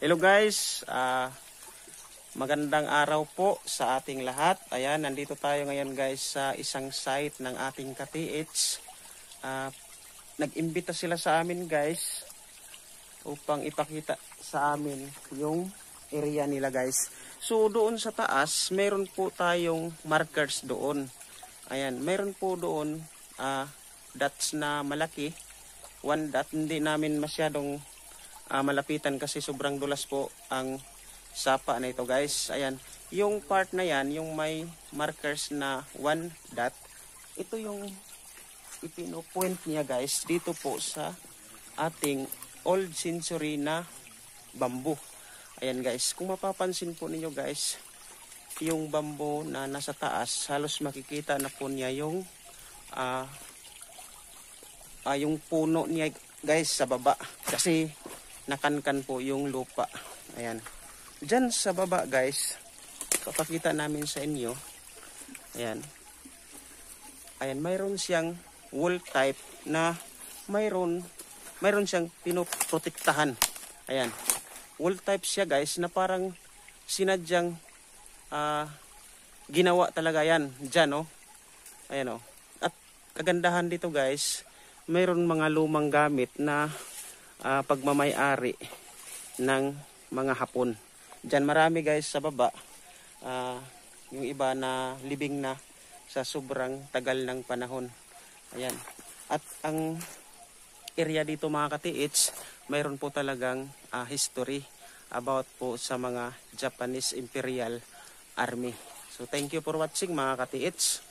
Hello guys, magandang araw po sa ating lahat. Ayan, nandito tayo ngayon guys sa isang site ng ating ka-TH. Nag-imbita sila sa amin guys upang ipakita sa amin yung area nila guys. So doon sa taas, meron po tayong markers doon. Ayan, meron po doon dots na malaki. One dot, hindi namin masyadong malapitan kasi sobrang dulas po ang sapa na ito guys. Ayan, yung part na yan, yung may markers na one dot, ito yung ipino-point niya guys dito po sa ating old century na bamboo. Ayan guys, kung mapapansin po ninyo guys, yung bamboo na nasa taas, halos makikita na po niya yung puno niya guys sa baba kasi nakankan po yung lupa. Ayan. Diyan sa baba guys, papakita namin sa inyo. Ayan. Ayan, mayroon siyang wall type na mayroon siyang pinoprotektahan. Ayan. Wall type siya guys na parang sinadyang ginawa talaga yan. Diyan oh. Ayan oh. At kagandahan dito guys, mayroon mga lumang gamit na pagmamay-ari ng mga Hapon. Diyan marami guys sa baba. Yung iba na libing na sa sobrang tagal ng panahon. Ayan. At ang area dito mga ka-TH, mayroon po talagang history about po sa mga Japanese Imperial Army. So thank you for watching mga ka-TH.